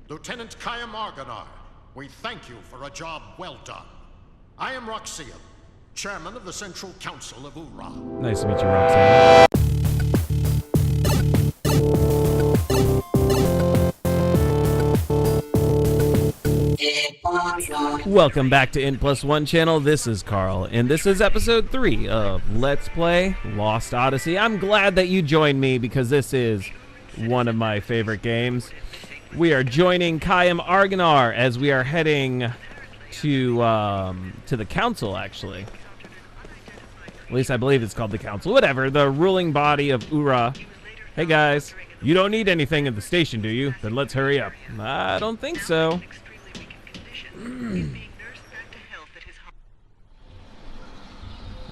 Lieutenant Kaim, we thank you for a job well done. I am Roxanne, chairman of the Central Council of Uhra. Nice to meet you, Roxanne. Welcome back to N+1 channel. This is Carl, and this is episode 3 of Let's Play Lost Odyssey. I'm glad that you joined me because this is one of my favorite games. We are joining Kaim as we are heading to the council, actually. At least I believe it's called the council. Whatever, the ruling body of Uhra. Hey guys, you don't need anything at the station, do you? Then let's hurry up. I don't think so.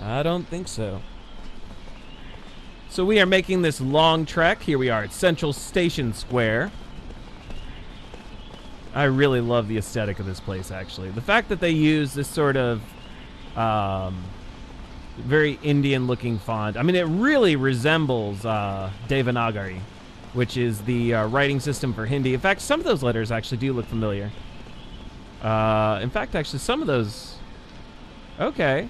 I don't think so. So we are making this long trek. Here we are at Central Station Square. I really love the aesthetic of this place, actually. The fact that they use this sort of very Indian-looking font. I mean, it really resembles Devanagari, which is the writing system for Hindi. In fact, some of those letters actually do look familiar. In fact, actually, some of those... Okay.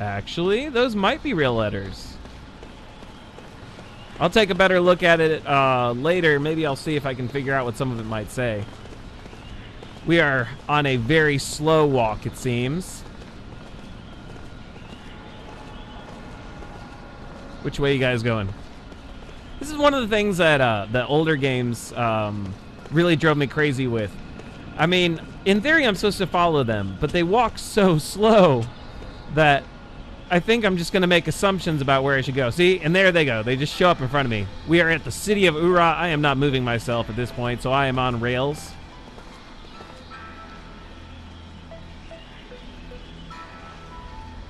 Actually, those might be real letters. I'll take a better look at it later. Maybe I'll see if I can figure out what some of it might say. We are on a very slow walk, it seems. Which way you guys going? This is one of the things that the older games really drove me crazy with. I mean, in theory, I'm supposed to follow them, but they walk so slow that I think I'm just going to make assumptions about where I should go. See, and there they go. They just show up in front of me. We are at the city of Uhra. I am not moving myself at this point, so I am on rails.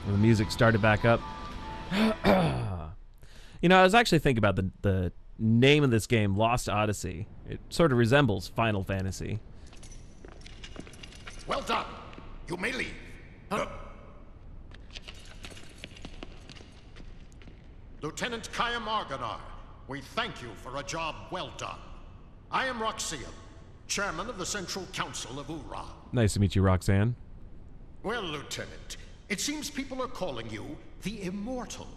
The music started back up. You know, I was actually thinking about the name of this game, Lost Odyssey. It sort of resembles Final Fantasy. Well done. You may leave. Lieutenant Kaim, we thank you for a job well done. I am Roxanne, chairman of the Central Council of Uhra. Nice to meet you, Roxanne. Well, Lieutenant, it seems people are calling you the Immortal.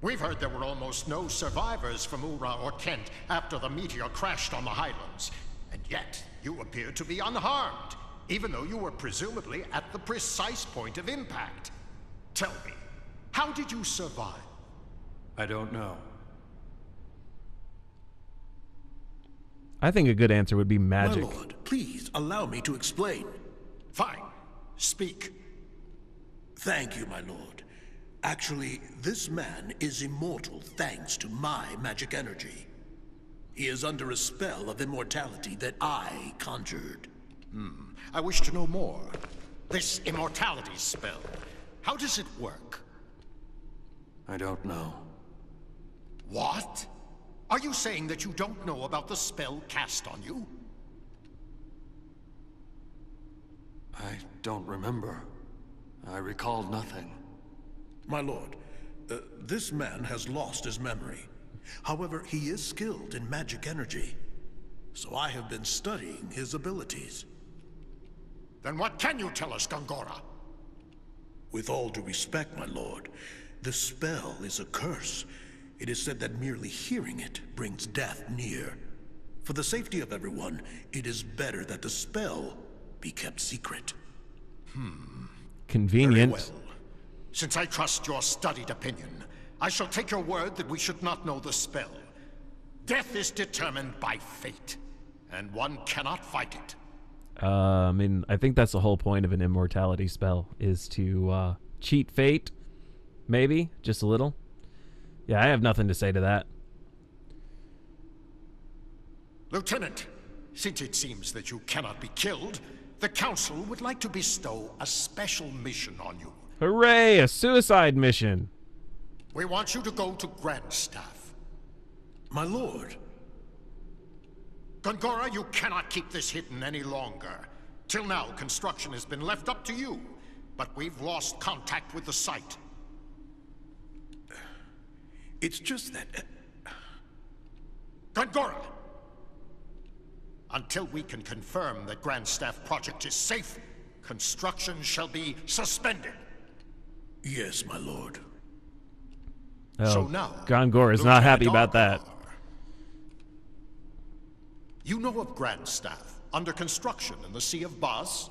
We've heard there were almost no survivors from Uhra or Kent after the meteor crashed on the Highlands. And yet, you appear to be unharmed, even though you were presumably at the precise point of impact. Tell me, how did you survive? I don't know. I think a good answer would be magic. My lord, please allow me to explain. Fine. Speak. Thank you, my lord. Actually, this man is immortal thanks to my magic energy. He is under a spell of immortality that I conjured. I wish to know more. This immortality spell, how does it work? I don't know. What? Are you saying that you don't know about the spell cast on you? I don't remember. I recalled nothing. My lord, this man has lost his memory. However, he is skilled in magic energy. So I have been studying his abilities. Then what can you tell us, Gongora? With all due respect, my lord, the spell is a curse. It is said that merely hearing it brings death near. For the safety of everyone, it is better that the spell be kept secret. Convenient. Very well. Since I trust your studied opinion, I shall take your word that we should not know the spell. Death is determined by fate, and one cannot fight it. I mean, I think that's the whole point of an immortality spell, is to cheat fate. Maybe, just a little. Yeah, I have nothing to say to that. Lieutenant, since it seems that you cannot be killed, the Council would like to bestow a special mission on you. Hooray, a suicide mission. We want you to go to Grandstaff. My lord. Gongora, you cannot keep this hidden any longer. Till now, construction has been left up to you, but we've lost contact with the site. It's just that... Gongora! Until we can confirm that Grand Staff project is safe, construction shall be suspended. Yes, my lord. Oh, So now, Gongora is not happy Lieutenant about that. Argar, you know of Grand Staff, under construction in the Sea of Bas?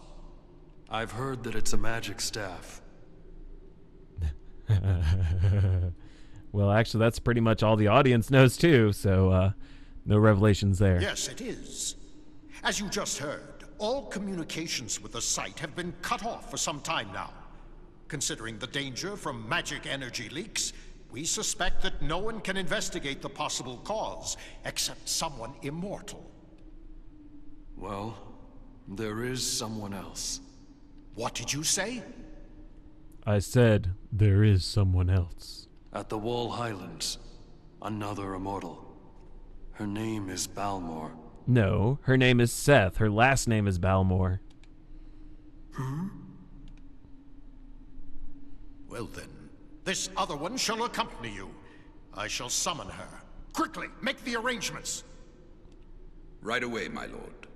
I've heard that it's a magic staff. Well, actually, that's pretty much all the audience knows, too, so no revelations there. Yes, it is. As you just heard, all communications with the site have been cut off for some time now. Considering the danger from magic energy leaks, we suspect that no one can investigate the possible cause except someone immortal. Well, there is someone else. What did you say? I said there is someone else. At the Wall Highlands, another immortal. Her name is Balmor. No, her name is Seth. Her last name is Balmor. Well then, this other one shall accompany you. I shall summon her. Quickly, make the arrangements. Right away, my lord.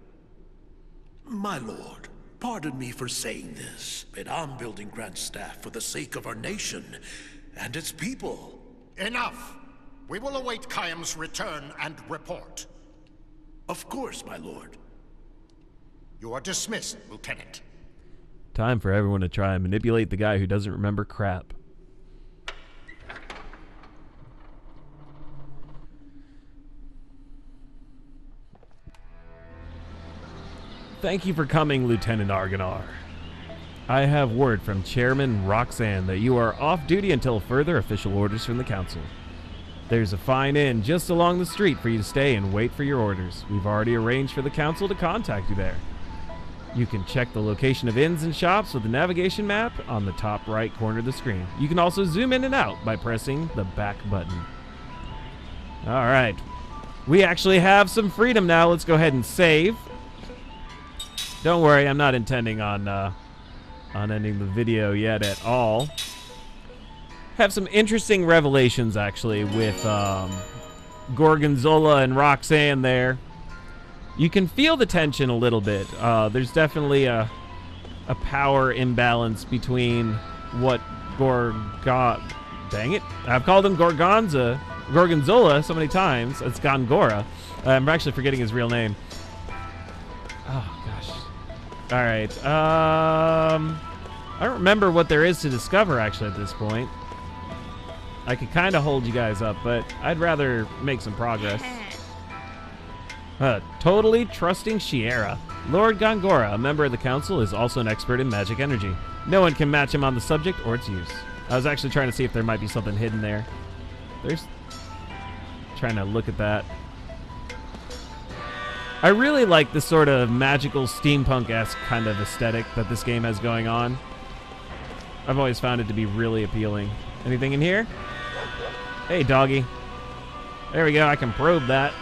My lord, pardon me for saying this, but I'm building Grand Staff for the sake of our nation and its people. Enough! We will await Kaim's return and report. Of course, my lord. You are dismissed, Lieutenant. Time for everyone to try and manipulate the guy who doesn't remember crap. Thank you for coming, Lieutenant Argonar. I have word from Chairman Roxanne that you are off duty until further official orders from the Council. There's a fine inn just along the street for you to stay and wait for your orders. We've already arranged for the Council to contact you there. You can check the location of inns and shops with the navigation map on the top right corner of the screen. You can also zoom in and out by pressing the back button. Alright. We actually have some freedom now. Let's go ahead and save. Don't worry, I'm not intending on ending the video yet at all. Have some interesting revelations, actually, with Gorgonzola and Roxanne there. You can feel the tension a little bit. There's definitely a power imbalance between what dang it. I've called him Gorgonzola so many times. It's Gongora. I'm actually forgetting his real name. Oh, gosh. All right. I don't remember what there is to discover, actually, at this point. I could kind of hold you guys up, but I'd rather make some progress. Totally trusting Shiera. Lord Gongora, a member of the council, is also an expert in magic energy. No one can match him on the subject or its use. I was actually trying to see if there might be something hidden there. Trying to look at that. I really like the sort of magical steampunk-esque kind of aesthetic that this game has going on. I've always found it to be really appealing. Anything in here? Hey, doggy. There we go. I can probe that.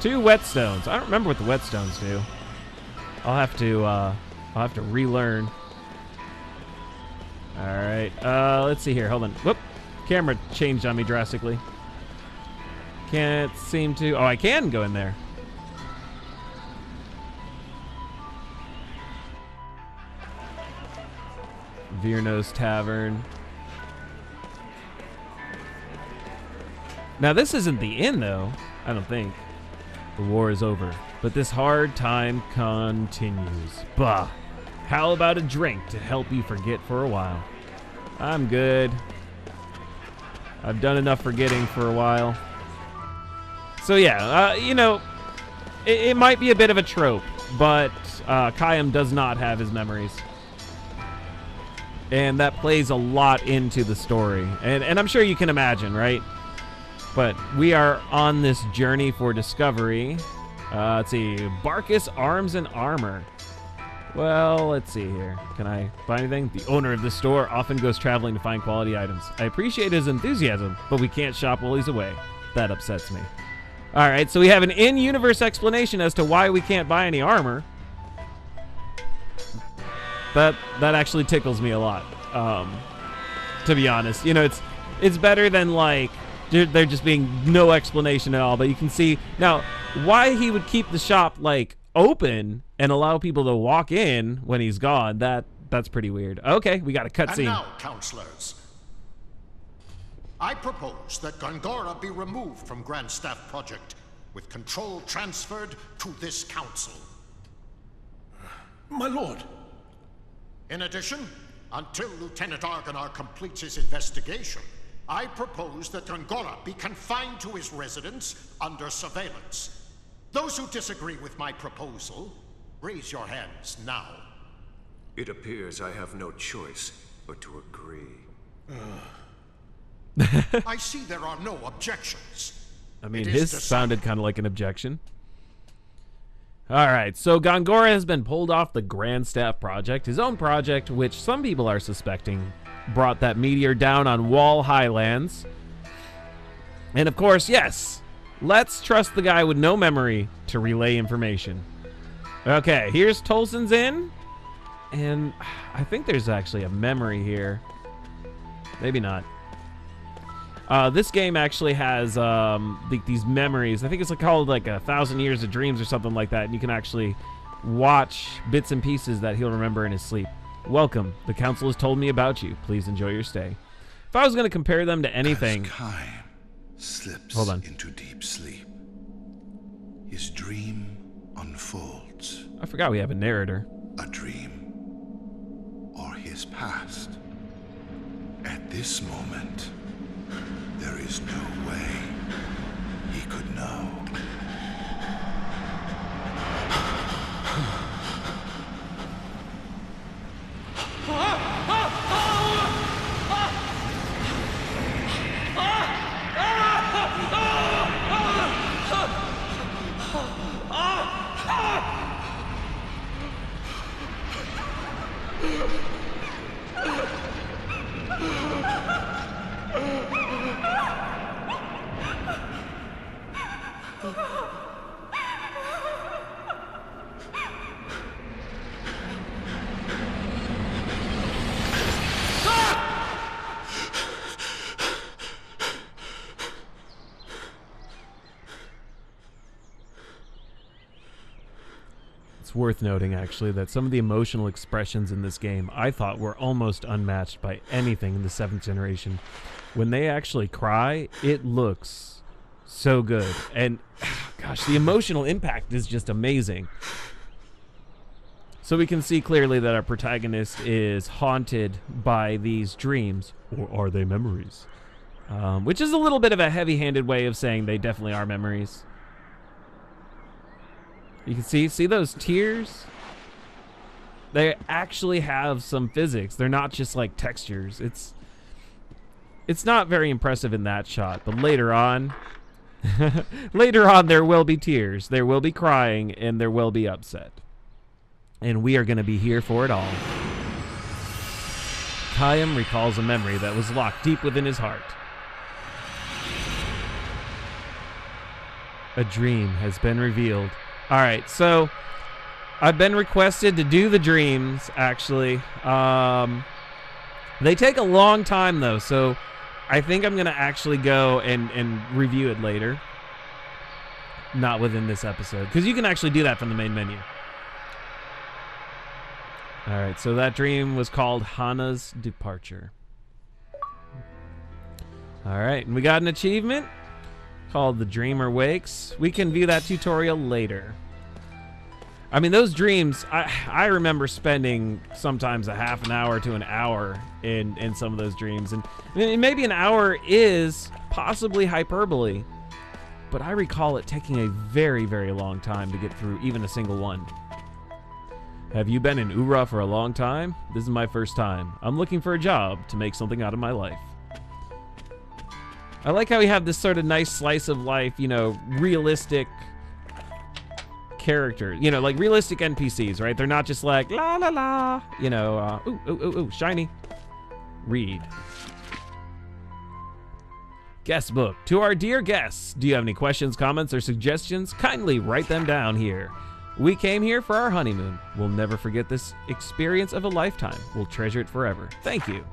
2 whetstones. I don't remember what the whetstones do. I'll have to relearn. All right. Let's see here. Hold on. Whoop. Camera changed on me drastically. Can't seem to. Oh, I can go in there. Virno's Tavern. Now, this isn't the inn, though. I don't think. The war is over, but this hard time continues. Bah! How about a drink to help you forget for a while? I'm good. I've done enough forgetting for a while. So yeah, you know, it might be a bit of a trope, but Kaim does not have his memories. And that plays a lot into the story. And I'm sure you can imagine, right? But we are on this journey for discovery. Let's see. Barkus Arms and Armor. Well, let's see here. Can I buy anything? The owner of this store often goes traveling to find quality items. I appreciate his enthusiasm, but we can't shop while he's away. That upsets me. All right, so we have an in-universe explanation as to why we can't buy any armor. That actually tickles me a lot, to be honest. You know, it's better than, like, There just being no explanation at all. But you can see now why he would keep the shop like open and allow people to walk in when he's gone. That's pretty weird. Okay, we got a cutscene. And now, counselors, I propose that Gongora be removed from Grand Staff Project, with control transferred to this council. My lord. In addition, until Lieutenant Argonar completes his investigation, I propose that Gongora be confined to his residence under surveillance. Those who disagree with my proposal, raise your hands now. It appears I have no choice but to agree. I see there are no objections. I mean, his sounded kind of like an objection. All right, so Gongora has been pulled off the Grand Staff Project, his own project, which some people are suspecting brought that meteor down on Wall Highlands. And of course, yes, let's trust the guy with no memory to relay information. Okay, here's Tolson's Inn. And I think there's actually a memory here. Maybe not. This game actually has these memories. I think it's called like 1,000 Years of Dreams or something like that. And you can actually watch bits and pieces that he'll remember in his sleep. Welcome. The council has told me about you. Please enjoy your stay. If I was going to compare them to anything... As Kaim slips Hold on. into deep sleep, his dream unfolds. I forgot we have a narrator. A dream. Or his past. At this moment, there is no way he could know. It's worth noting, actually, that some of the emotional expressions in this game I thought were almost unmatched by anything in the 7th generation. When they actually cry, it looks so good. And, gosh, the emotional impact is just amazing. So we can see clearly that our protagonist is haunted by these dreams. Or are they memories? Which is a little bit of a heavy-handed way of saying they definitely are memories. You can see those tears? They actually have some physics. They're not just like textures. It's not very impressive in that shot, but later on, later on there will be tears, there will be crying, and there will be upset. And we are going to be here for it all. Kaim recalls a memory that was locked deep within his heart. A dream has been revealed. All right, so I've been requested to do the dreams, actually. They take a long time, though, so I think I'm going to actually go and review it later. Not within this episode, because you can actually do that from the main menu. All right, so that dream was called Hana's Departure. All right, and we got an achievement called The Dreamer Wakes. We can view that tutorial later. I mean, those dreams, I remember spending sometimes a half an hour to an hour in some of those dreams. And maybe an hour is possibly hyperbole, but I recall it taking a very, very long time to get through even a single one. Have you been in Uhra for a long time? This is my first time. I'm looking for a job to make something out of my life. I like how we have this sort of nice slice of life, you know, realistic characters, you know, like realistic NPCs, right? They're not just like la la la, you know, ooh, shiny. Read. Guest book. To our dear guests, do you have any questions, comments, or suggestions? Kindly write them down here. We came here for our honeymoon. We'll never forget this experience of a lifetime. We'll treasure it forever. Thank you.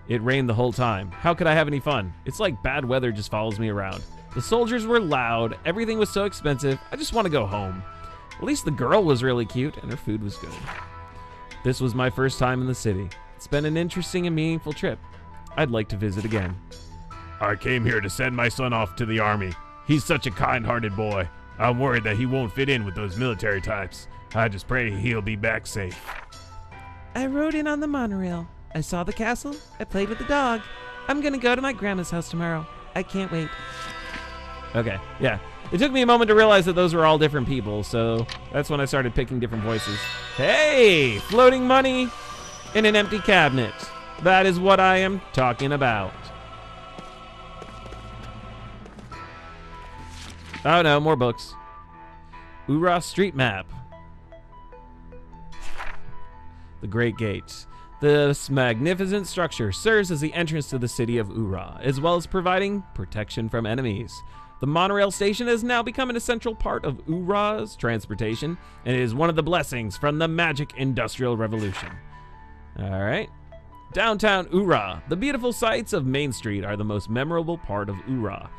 It rained the whole time. How could I have any fun? It's like bad weather just follows me around. The soldiers were loud. Everything was so expensive. I just want to go home. At least the girl was really cute and her food was good. This was my first time in the city. It's been an interesting and meaningful trip. I'd like to visit again. I came here to send my son off to the army. He's such a kind-hearted boy. I'm worried that he won't fit in with those military types. I just pray he'll be back safe. I rode in on the monorail. I saw the castle. I played with the dog. I'm gonna go to my grandma's house tomorrow. I can't wait. Okay, yeah. It took me a moment to realize that those were all different people, so that's when I started picking different voices. Hey! Floating money in an empty cabinet. That is what I am talking about. Oh no, more books. Uhra street map. The Great Gate. This magnificent structure serves as the entrance to the city of Uhra, as well as providing protection from enemies. The monorail station has now become an essential part of Uhra's transportation, and it is one of the blessings from the magic industrial revolution. All right. Downtown Uhra. The beautiful sights of Main Street are the most memorable part of Uhra.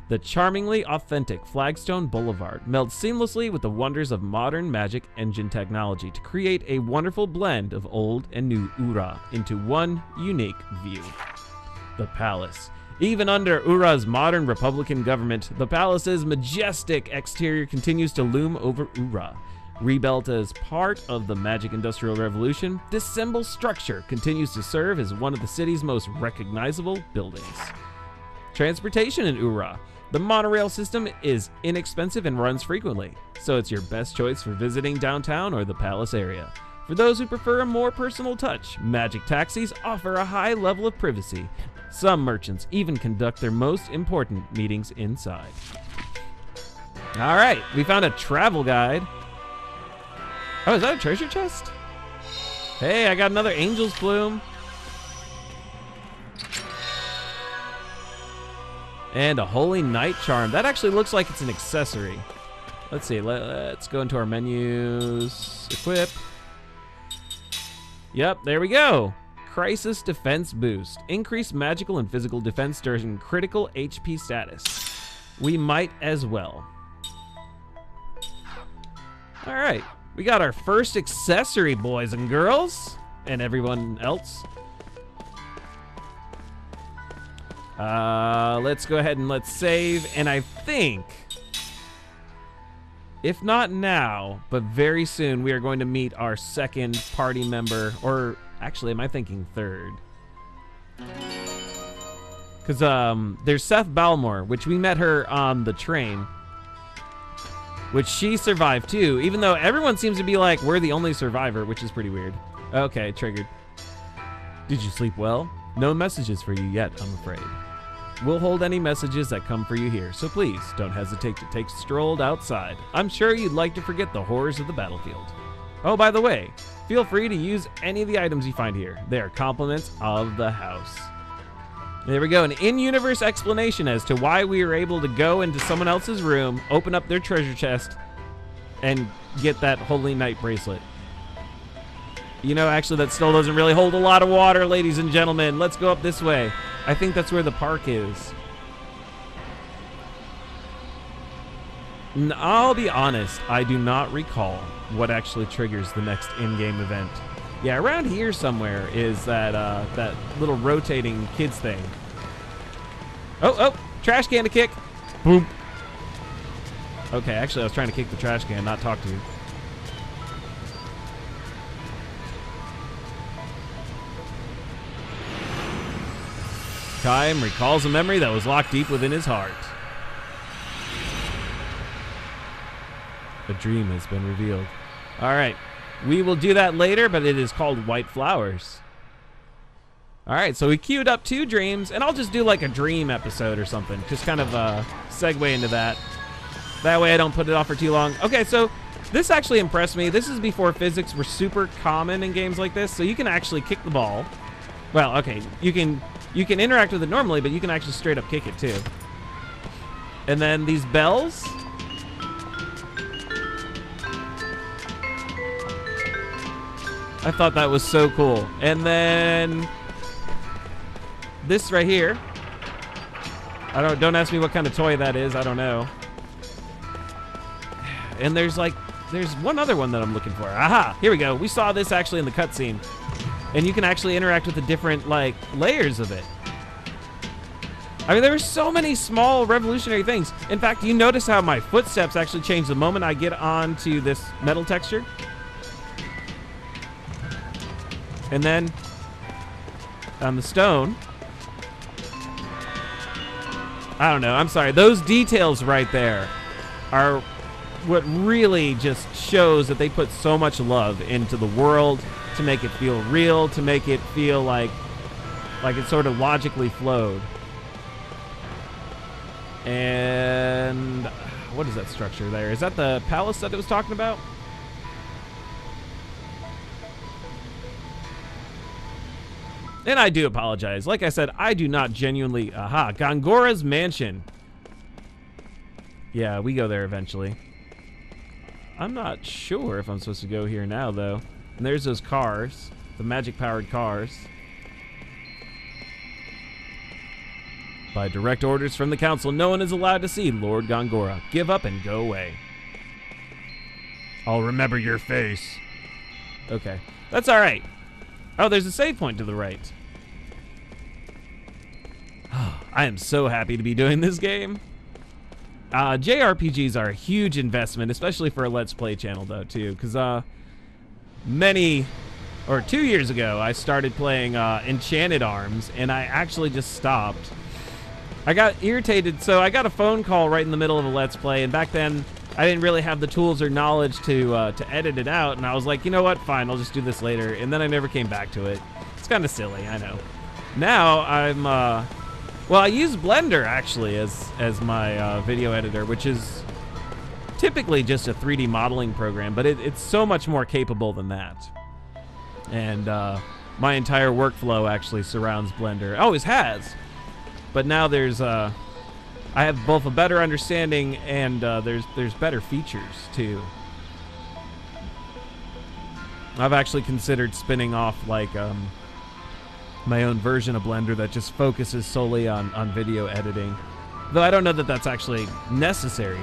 The charmingly authentic Flagstone Boulevard melds seamlessly with the wonders of modern magic engine technology to create a wonderful blend of old and new Uhra into one unique view. The Palace. Even under Uhra's modern Republican government, the palace's majestic exterior continues to loom over Uhra. Rebuilt as part of the Magic Industrial Revolution, this symbol structure continues to serve as one of the city's most recognizable buildings. Transportation in Uhra. The monorail system is inexpensive and runs frequently, so it's your best choice for visiting downtown or the palace area. For those who prefer a more personal touch, magic taxis offer a high level of privacy. Some merchants even conduct their most important meetings inside. All right, we found a travel guide. Oh, is that a treasure chest? Hey, I got another angel's plume. And a holy night charm. That actually looks like it's an accessory. Let's see, let's go into our menus. Equip. Yep, there we go. Crisis defense boost. Increase magical and physical defense during critical HP status. We might as well. All right, we got our first accessory, boys and girls, and everyone else. Let's go ahead and let's save, and I think, if not now, but very soon, we are going to meet our second party member, or actually, am I thinking third? Because there's Seth Balmore, which we met her on the train, which she survived too, even though everyone seems to be like, we're the only survivor, which is pretty weird. Okay, triggered. Did you sleep well? No messages for you yet, I'm afraid. We'll hold any messages that come for you here, so please don't hesitate to take a stroll outside. I'm sure you'd like to forget the horrors of the battlefield. Oh, by the way, feel free to use any of the items you find here. They are compliments of the house. There we go, an in-universe explanation as to why we were able to go into someone else's room, open up their treasure chest, and get that Holy Night bracelet. You know, actually, that still doesn't really hold a lot of water, ladies and gentlemen. Let's go up this way. I think that's where the park is. I'll be honest, I do not recall what actually triggers the next in-game event. Yeah, around here somewhere is that that little rotating kids thing. Oh, trash can to kick. Boom. Okay, actually, I was trying to kick the trash can, not talk to you. Kaim recalls a memory that was locked deep within his heart. A dream has been revealed. All right, we will do that later, but it is called White Flowers. All right, so we queued up 2 dreams, and I'll just do like a dream episode or something. Just kind of segue into that. That way I don't put it off for too long. Okay, so this actually impressed me. This is before physics were super common in games like this, so you can actually kick the ball. Well, okay, you can interact with it normally, but you can actually straight up kick it too. And then these bells. I thought that was so cool. And then this right here. Don't ask me what kind of toy that is. I don't know. And there's one other one that I'm looking for. Aha! Here we go. We saw this actually in the cutscene, and you can actually interact with the different layers of it. I mean, there were so many small revolutionary things. In fact, you notice how my footsteps actually change the moment I get onto this metal texture, and then on the stone. I don't know. I'm sorry. Those details right there are what really just shows that they put so much love into the world to make it feel real, to make it feel like it sort of logically flowed. And what is that structure there? Is that the palace that it was talking about? And I do apologize. Like I said, I do not genuinely... Aha, Gongora's mansion. Yeah, we go there eventually. I'm not sure if I'm supposed to go here now, though. And there's those cars. The magic-powered cars. By direct orders from the council, no one is allowed to see Lord Gongora. Give up and go away. I'll remember your face. Okay. That's all right. Oh, there's a save point to the right. I am so happy to be doing this game. JRPGs are a huge investment, especially for a Let's Play channel, though, too. Because 2 years ago, I started playing Enchanted Arms, and I actually just stopped. I got irritated, so I got a phone call right in the middle of a Let's Play, and back then, I didn't really have the tools or knowledge to edit it out, and I was like, you know what, fine, I'll just do this later, and then I never came back to it. It's kind of silly, I know. Now, I'm, well, I use Blender, actually, as my video editor, which is typically just a 3D modeling program, but it's so much more capable than that. And my entire workflow actually surrounds Blender. Always has. But now there's, I have both a better understanding and there's better features, too. I've actually considered spinning off, my own version of Blender that just focuses solely on video editing. Though I don't know that that's actually necessary.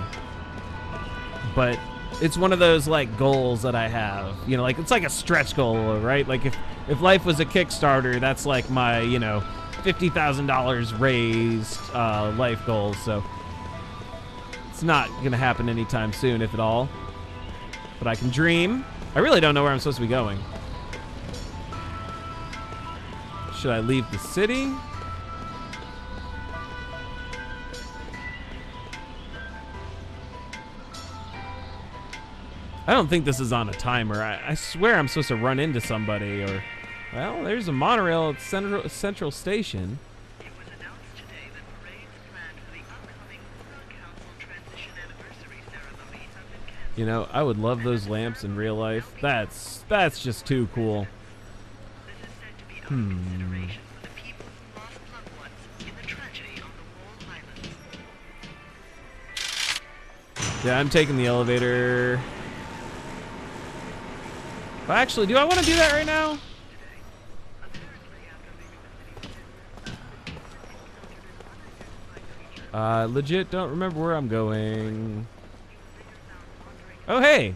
But it's one of those, goals that I have. You know, it's like a stretch goal, right? Like, if life was a Kickstarter, that's like my, $50,000 raised life goal. So it's not going to happen anytime soon, if at all. But I can dream. I really don't know where I'm supposed to be going. Should I leave the city? I don't think this is on a timer. I swear I'm supposed to run into somebody or... Well, there's a monorail at Central Station. It was announced today that parades planned for the upcoming Uhra Council Transition Anniversary Ceremony have been canceled. You know, I would love those lamps in real life. That's just too cool. This is said to be out of consideration for the people who lost loved ones in the tragedy on the Wall Islands. Yeah, I'm taking the elevator. Well, actually, do I want to do that right now? Legit don't remember where I'm going. Oh, hey.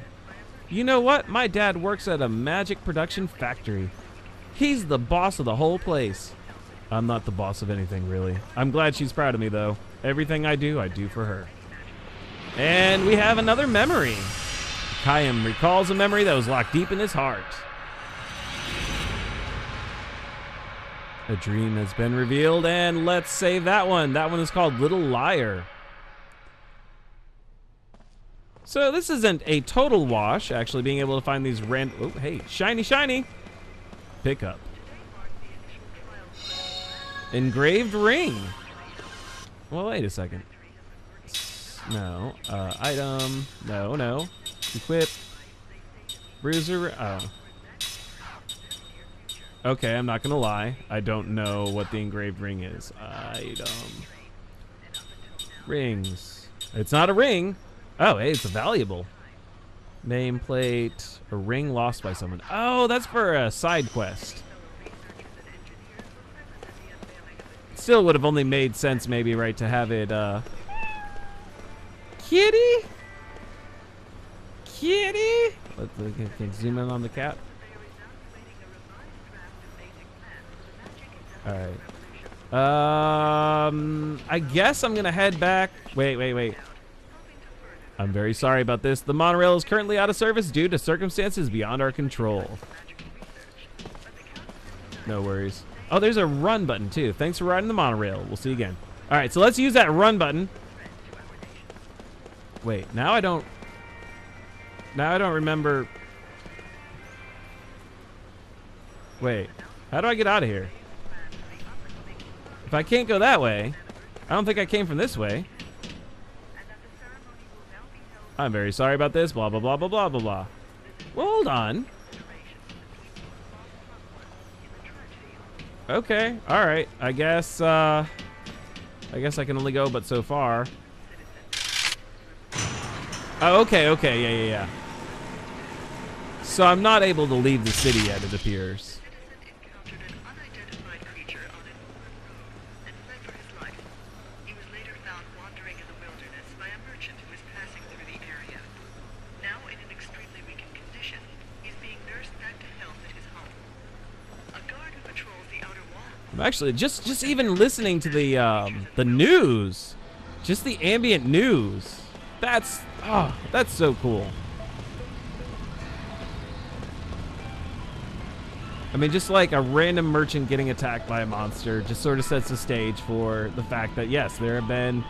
You know what? My dad works at a magic production factory. He's the boss of the whole place. I'm not the boss of anything, really. I'm glad she's proud of me, though. Everything I do for her. And we have another memory. Kaim recalls a memory that was locked deep in his heart. A dream has been revealed, and let's save that one. That one is called Little Liar. So this isn't a total wash, actually being able to find these oh, hey, shiny, shiny. Pick up. Engraved ring. Well, wait a second. No. Item. No. Equip. Bruiser. Oh. Okay, I'm not gonna lie. I don't know what the engraved ring is. Item. Rings. It's not a ring. Oh, hey, it's a valuable. Nameplate. A ring lost by someone. Oh, that's for a side quest. still would have only made sense maybe, right, to have it, Kitty? Kitty? Let's zoom in on the cat. Alright. I guess I'm gonna head back. Wait. I'm very sorry about this. The monorail is currently out of service due to circumstances beyond our control. No worries. Oh, there's a run button too. Thanks for riding the monorail. We'll see you again. Alright, so let's use that run button. Wait, now I don't remember. Wait, how do I get out of here? If I can't go that way, I don't think I came from this way. I'm very sorry about this, blah, blah, blah, blah, blah, blah, blah. Well, hold on. Okay, alright. I guess I can only go but so far. Oh, okay, yeah. So I'm not able to leave the city yet, it appears. Actually, just even listening to the news, just the ambient news, that's so cool. I mean, just like a random merchant getting attacked by a monster just sort of sets the stage for the fact that yes, there have been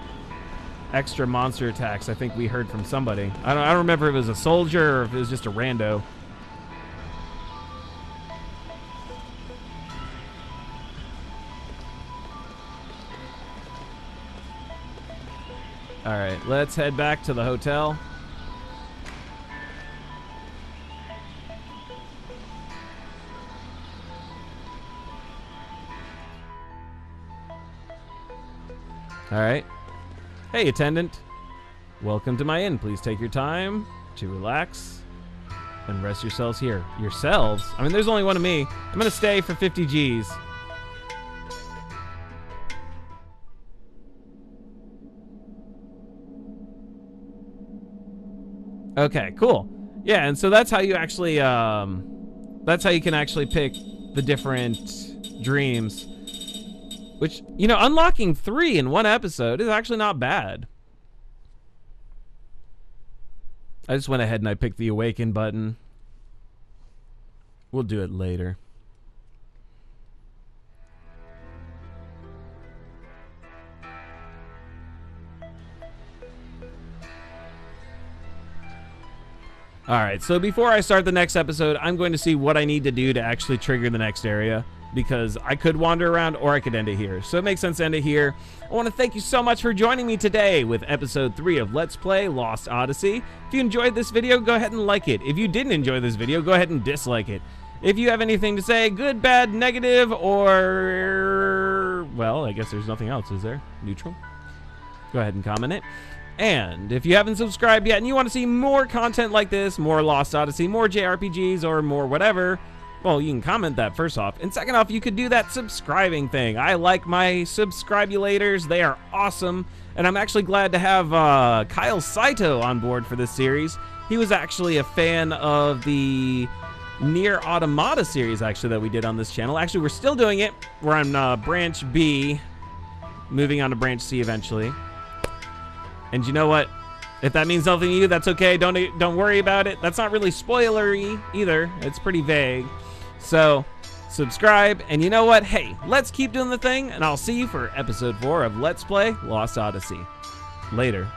extra monster attacks. I think we heard from somebody. I don't remember if it was a soldier or if it was just a rando. All right, let's head back to the hotel. All right. Hey, attendant. Welcome to my inn. Please take your time to relax and rest yourselves here. Yourselves? I mean, there's only one of me. I'm gonna stay for 50 G's. Okay, cool. Yeah, and so that's how you actually, that's how you can actually pick the different dreams. Which, you know, unlocking 3 in one episode is actually not bad. I just went ahead and I picked the awaken button. We'll do it later. Alright, so before I start the next episode, I'm going to see what I need to do to actually trigger the next area, because I could wander around or I could end it here. So it makes sense to end it here. I want to thank you so much for joining me today with episode 3 of Let's Play Lost Odyssey. If you enjoyed this video, go ahead and like it. If you didn't enjoy this video, go ahead and dislike it. If you have anything to say, good, bad, negative, or, well, I guess there's nothing else, is there? Neutral? Go ahead and comment it. And if you haven't subscribed yet and you want to see more content like this, more Lost Odyssey, more JRPGs, or more whatever, well, you can comment that first off. And second off, you could do that subscribing thing. I like my subscribulators. They are awesome. And I'm actually glad to have Kyle Saito on board for this series. He was actually a fan of the Nier Automata series, actually, that we did on this channel. Actually, we're still doing it. We're on branch B, moving on to branch C eventually. And you know what? If that means nothing to you, that's okay. Don't worry about it. That's not really spoilery either. It's pretty vague. So, subscribe. And you know what? Hey, let's keep doing the thing. And I'll see you for episode 4 of Let's Play Lost Odyssey. Later.